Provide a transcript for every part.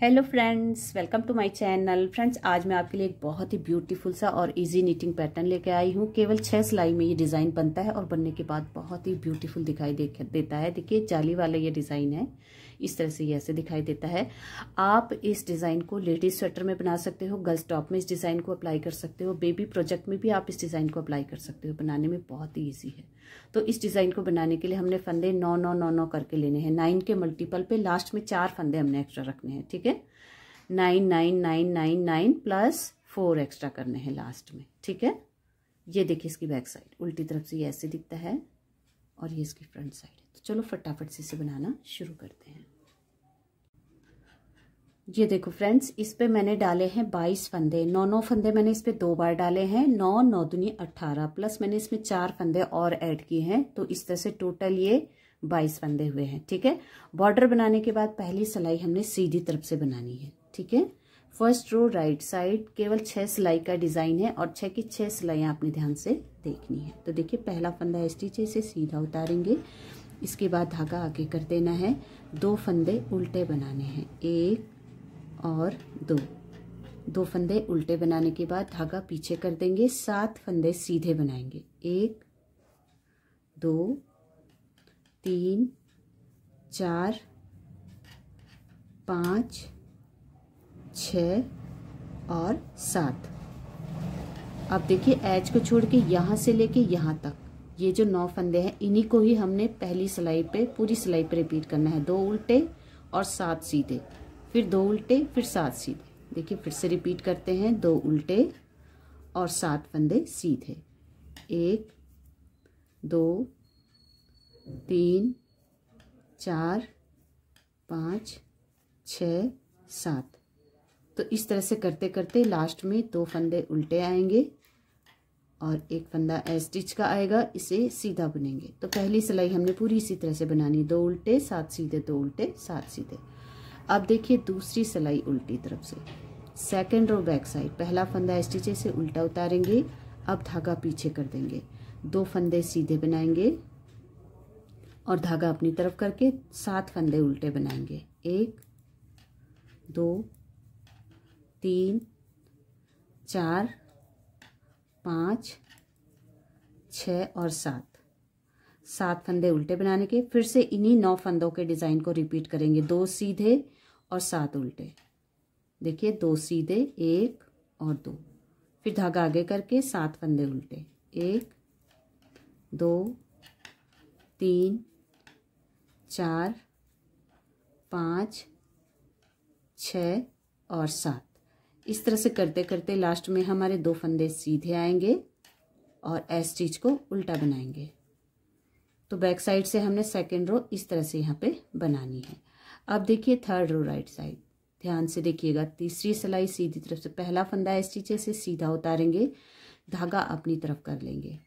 Hello friends, welcome to my channel. Friends, आज मैं आपके लिए एक बहुत ही ब्यूटीफुल सा और इजी नीटिंग पैटर्न लेके आई हूँ। केवल 6 सिलाई में ये डिज़ाइन बनता है और बनने के बाद बहुत ही ब्यूटीफुल दिखाई देता है। देखिए, जाली वाला ये डिज़ाइन है, इस तरह से ये ऐसे दिखाई देता है। आप इस डिज़ाइन को लेडीज स्वेटर में बना सकते हो, गर्ल्स टॉप में इस डिज़ाइन को अप्लाई कर सकते हो, बेबी प्रोजेक्ट में भी आप इस डिज़ाइन को अप्लाई कर सकते हो। बनाने में बहुत ही ईजी है। तो इस डिज़ाइन को बनाने के लिए हमने फंदे 9 9 9 9 करके लेने हैं। 9 के मल्टीपल पे लास्ट में 4 फंदे हमने एक्स्ट्रा रखने हैं। ठीक है, 9 9 9 9 9 प्लस 4 एक्स्ट्रा करने हैं लास्ट में। ठीक है, ये देखिए इसकी बैक साइड उल्टी तरफ से ये ऐसे दिखता है और ये इसकी फ्रंट साइड है। तो चलो फटाफट से इसे बनाना शुरू करते हैं। ये देखो फ्रेंड्स, इस पे मैंने डाले हैं 22 फंदे। 9 9 फंदे मैंने इस पे 2 बार डाले हैं। 9 9 दूनी 18 प्लस मैंने इसमें 4 फंदे और ऐड किए हैं। तो इस तरह से टोटल ये 22 फंदे हुए हैं। ठीक है, बॉर्डर बनाने के बाद पहली सिलाई हमने सीधी तरफ से बनानी है। ठीक है, फर्स्ट रो राइट साइड केवल 6 सिलाई का डिजाइन है और 6 की 6 सिलाइयां आपने ध्यान से देखनी है। तो देखिए, पहला फंदा स्टिच से सीधा उतारेंगे, इसके बाद धागा आगे कर देना है। 2 फंदे उल्टे बनाने हैं, 1 और 2 फंदे उल्टे बनाने के बाद धागा पीछे कर देंगे। 7 फंदे सीधे बनाएंगे, 1 2 3 4 5 6 और 7। अब देखिए, एज को छोड़ के यहाँ से लेके यहाँ तक ये जो 9 फंदे हैं, इन्हीं को ही हमने पहली सिलाई पे पूरी सिलाई पे रिपीट करना है। 2 उल्टे और 7 सीधे, फिर 2 उल्टे फिर 7 सीधे। देखिए फिर से रिपीट करते हैं, 2 उल्टे और 7 फंदे सीधे, 1 2 3 4 5 6 7। तो इस तरह से करते करते लास्ट में 2 फंदे उल्टे आएंगे और 1 फंदा स्टिच का आएगा, इसे सीधा बुनेंगे। तो पहली सिलाई हमने पूरी इसी तरह से बनानी, 2 उल्टे 7 सीधे, 2 उल्टे 7 सीधे। अब देखिए दूसरी सिलाई उल्टी तरफ से, सेकंड रो बैक साइड, पहला फंदा स्टिच से उल्टा उतारेंगे। अब धागा पीछे कर देंगे, 2 फंदे सीधे बनाएंगे और धागा अपनी तरफ करके 7 फंदे उल्टे बनाएंगे, 1 2 3 4 5 6 और 7 फंदे उल्टे बनाने के फिर से इन्हीं 9 फंदों के डिजाइन को रिपीट करेंगे। 2 सीधे और 7 उल्टे। देखिए, 2 सीधे 1 और 2, फिर धागा आगे करके 7 फंदे उल्टे, 1 2 3 4 5 6 और 7। इस तरह से करते करते लास्ट में हमारे 2 फंदे सीधे आएंगे और स्टिच को उल्टा बनाएंगे। तो बैक साइड से हमने सेकेंड रो इस तरह से यहाँ पे बनानी है। अब देखिए थर्ड रो राइट साइड, ध्यान से देखिएगा। तीसरी सिलाई सीधी तरफ से, पहला फंदा स्टिच से सीधा उतारेंगे, धागा अपनी तरफ कर लेंगे।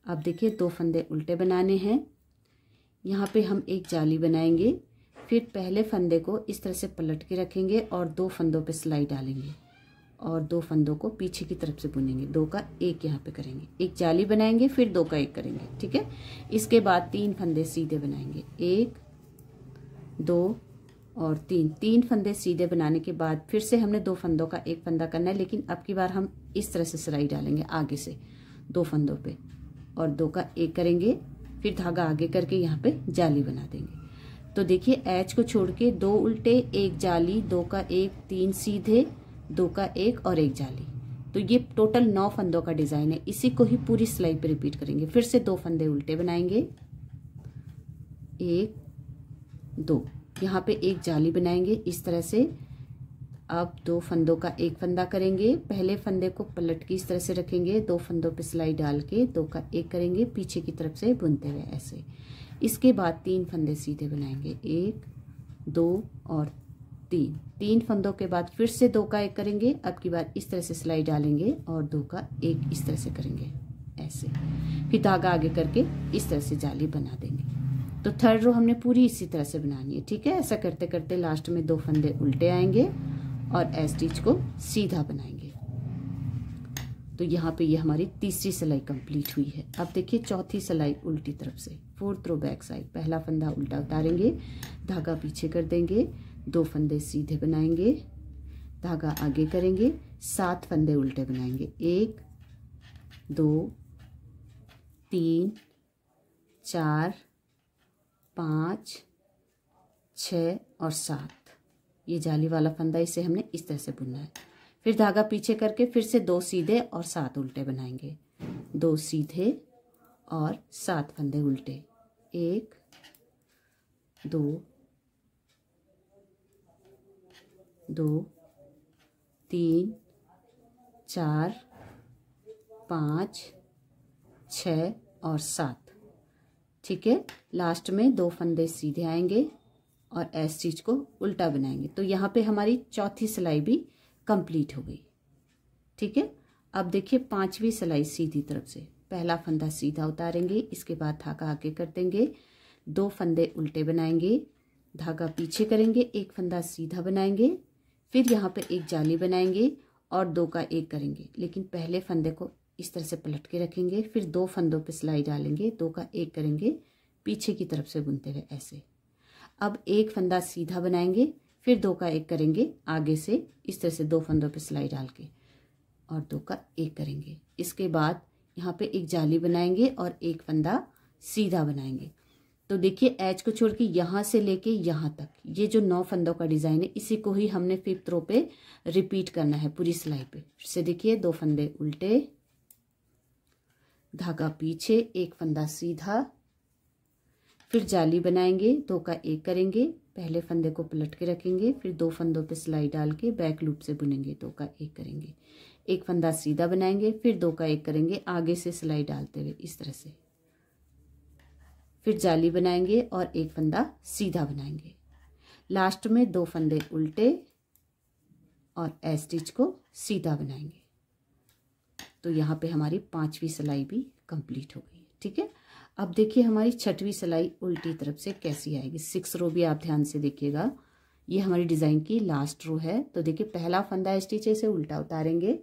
अब देखिए 2 फंदे उल्टे बनाने हैं, यहाँ पे हम एक जाली बनाएंगे। फिर पहले फंदे को इस तरह से पलट के रखेंगे और 2 फंदों पे सिलाई डालेंगे और 2 फंदों को पीछे की तरफ से बुनेंगे। 2 का 1 यहाँ पे करेंगे, एक जाली बनाएंगे, फिर 2 का 1 करेंगे। ठीक है, इसके बाद 3 फंदे सीधे बनाएंगे, 1 2 और 3 फंदे सीधे बनाने के बाद फिर से हमने 2 फंदों का 1 फंदा करना है, लेकिन अब की बार हम इस तरह से सिलाई डालेंगे आगे से 2 फंदों पे और 2 का 1 करेंगे, फिर धागा आगे करके यहाँ पे जाली बना देंगे। तो देखिए, एच को छोड़ के 2 उल्टे 1 जाली, 2 का 1, 3 सीधे, 2 का 1 और 1 जाली। तो ये टोटल 9 फंदों का डिजाइन है। इसी को ही पूरी सिलाई पे रिपीट करेंगे। फिर से 2 फंदे उल्टे बनाएंगे, 1 2, यहाँ पे 1 जाली बनाएंगे इस तरह से। अब 2 फंदों का 1 फंदा करेंगे, पहले फंदे को पलट के इस तरह से रखेंगे, 2 फंदों पे सिलाई डाल के 2 का 1 करेंगे, पीछे की तरफ से बुनते हुए ऐसे। इसके बाद 3 फंदे सीधे बनाएंगे, 1 2 और 3 फंदों के बाद फिर से 2 का 1 करेंगे। अब की बार इस तरह से सिलाई डालेंगे और 2 का 1 इस तरह से करेंगे ऐसे, फिर धागा आगे करके इस तरह से जाली बना देंगे। तो थर्ड रो हमने पूरी इसी तरह से बनानी है। ठीक है, ऐसा करते करते लास्ट में 2 फंदे उल्टे आएंगे और स्टिच को सीधा बनाएंगे। तो यहाँ पे ये हमारी तीसरी सिलाई कंप्लीट हुई है। अब देखिए चौथी सिलाई उल्टी तरफ से, फोर्थ रो बैक साइड, पहला फंदा उल्टा उतारेंगे, धागा पीछे कर देंगे, 2 फंदे सीधे बनाएंगे, धागा आगे करेंगे, 7 फंदे उल्टे बनाएंगे। 1 2 3 4 5 6 और 7। ये जाली वाला फंदा, इसे हमने इस तरह से बुनना है। फिर धागा पीछे करके फिर से 2 सीधे और 7 उल्टे बनाएंगे। 2 सीधे और 7 फंदे उल्टे। 1 2 2 3 4 5 6 और 7। ठीक है, लास्ट में 2 फंदे सीधे आएंगे और एस स्टिच को उल्टा बनाएंगे। तो यहाँ पे हमारी चौथी सिलाई भी कंप्लीट हो गई। ठीक है, अब देखिए 5वीं सिलाई सीधी तरफ से पहला फंदा सीधा उतारेंगे, इसके बाद धागा आगे कर देंगे, 2 फंदे उल्टे बनाएंगे, धागा पीछे करेंगे, 1 फंदा सीधा बनाएंगे, फिर यहाँ पे एक जाली बनाएंगे और 2 का 1 करेंगे। लेकिन पहले फंदे को इस तरह से पलट के रखेंगे, फिर 2 फंदों पे सिलाई डालेंगे, 2 का 1 करेंगे, पीछे की तरफ से बुनते हुए ऐसे। अब 1 फंदा सीधा बनाएंगे, फिर 2 का 1 करेंगे आगे से, इस तरह से 2 फंदों पे सिलाई डाल के और 2 का 1 करेंगे। इसके बाद यहाँ पे एक जाली बनाएंगे और 1 फंदा सीधा बनाएंगे। तो देखिए एज को छोड़ के यहाँ से लेके यहाँ तक ये जो 9 फंदों का डिजाइन है, इसी को ही हमने 5th रो पे रिपीट करना है पूरी सिलाई पे। फिर से देखिए 2 फंदे उल्टे, धागा पीछे, 1 फंदा सीधा, फिर जाली बनाएंगे, 2 का 1 करेंगे, पहले फंदे को पलट के रखेंगे, फिर 2 फंदों पे सिलाई डाल के बैक लूप से बुनेंगे, 2 का 1 करेंगे, 1 फंदा सीधा बनाएंगे, फिर 2 का 1 करेंगे आगे से सिलाई डालते हुए इस तरह से, फिर जाली बनाएंगे और 1 फंदा सीधा बनाएंगे। लास्ट में 2 फंदे उल्टे और एस स्टिच को सीधा बनाएंगे। तो यहाँ पे हमारी 5वीं सिलाई भी कंप्लीट हो गई। ठीक है, अब देखिए हमारी 6वीं सिलाई उल्टी तरफ से कैसी आएगी। 6 रो भी आप ध्यान से देखिएगा, ये हमारी डिजाइन की लास्ट रो है। तो देखिए पहला फंदा स्टिच से उल्टा उतारेंगे,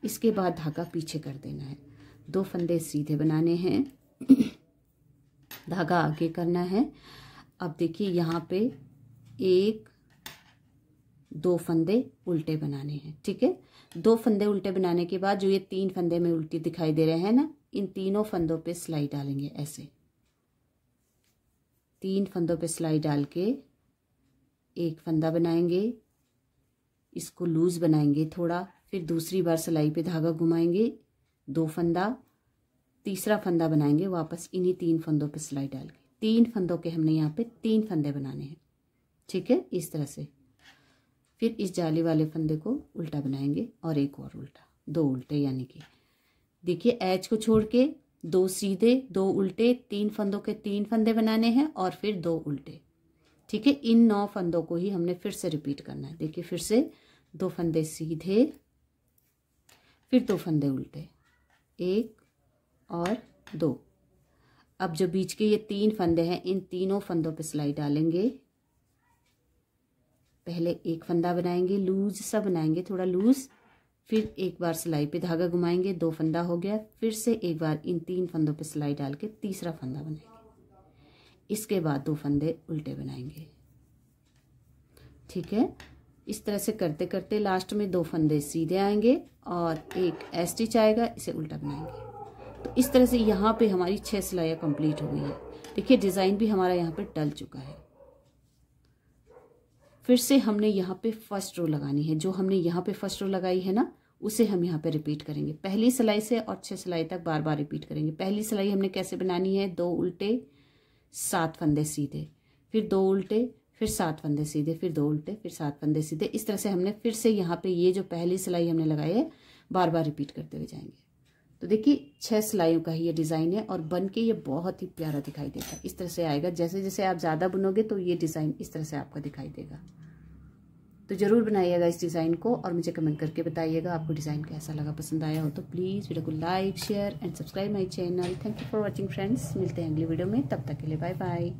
इसके बाद धागा पीछे कर देना है, 2 फंदे सीधे बनाने हैं, धागा आगे करना है। अब देखिए यहाँ पे 1 2 फंदे उल्टे बनाने हैं। ठीक है, 2 फंदे उल्टे बनाने के बाद जो ये 3 फंदे में उल्टी दिखाई दे रहे हैं ना, इन तीनों फंदों पे सिलाई डालेंगे ऐसे। 3 फंदों पे सिलाई डाल के 1 फंदा बनाएंगे, इसको लूज बनाएंगे थोड़ा, फिर दूसरी बार सिलाई पे धागा घुमाएंगे, 2 फंदा, तीसरा फंदा बनाएंगे वापस इन्हीं 3 फंदों पे सिलाई डाल के। 3 फंदों के हमने यहाँ पे 3 फंदे बनाने हैं। ठीक है, इस तरह से। फिर इस जाली वाले फंदे को उल्टा बनाएंगे और एक और उल्टा, 2 उल्टे, यानी कि देखिए एज को छोड़ के 2 सीधे, 2 उल्टे, 3 फंदों के 3 फंदे बनाने हैं और फिर 2 उल्टे। ठीक है, इन 9 फंदों को ही हमने फिर से रिपीट करना है। देखिए फिर से 2 फंदे सीधे, फिर 2 फंदे उल्टे, 1 और 2। अब जो बीच के ये 3 फंदे हैं, इन तीनों फंदों पे सिलाई डालेंगे, पहले 1 फंदा बनाएंगे, लूज सा बनाएंगे, थोड़ा लूज, फिर एक बार सिलाई पे धागा घुमाएंगे, 2 फंदा हो गया, फिर से एक बार इन 3 फंदों पे सिलाई डाल के तीसरा फंदा बनाएंगे, इसके बाद 2 फंदे उल्टे बनाएंगे। ठीक है, इस तरह से करते करते लास्ट में 2 फंदे सीधे आएंगे और एक एस स्टिच आएगा, इसे उल्टा बनाएंगे। तो इस तरह से यहाँ पे हमारी 6 सिलाइयाँ कंप्लीट हो गई है। देखिए डिजाइन भी हमारा यहाँ पे डल चुका है। फिर से हमने यहाँ पे फर्स्ट रो लगानी है, जो हमने यहाँ पे फर्स्ट रो लगाई है ना, उसे हम यहाँ पे रिपीट करेंगे पहली सिलाई से और 6 सिलाई तक बार बार रिपीट करेंगे। पहली सिलाई हमने कैसे बनानी है, 2 उल्टे 7 फंदे सीधे, फिर 2 उल्टे, फिर 7 फंदे सीधे, फिर 2 उल्टे, फिर 7 फंदे सीधे। इस तरह से हमने फिर से यहाँ पे ये जो पहली सिलाई हमने लगाई है बार बार रिपीट करते हुए जाएंगे। तो देखिए 6 सिलाइयों का ही ये डिज़ाइन है और बन के ये बहुत ही प्यारा दिखाई देता है। इस तरह से आएगा, जैसे जैसे आप ज़्यादा बुनोगे तो ये डिज़ाइन इस तरह से आपका दिखाई देगा। तो ज़रूर बनाइएगा इस डिज़ाइन को और मुझे कमेंट करके बताइएगा आपको डिज़ाइन कैसा लगा। पसंद आया हो तो प्लीज़ वीडियो को like, share and subscribe my channel. Thank you for watching friends. मिलते हैं अगली वीडियो में, तब तक के लिए बाय बाय।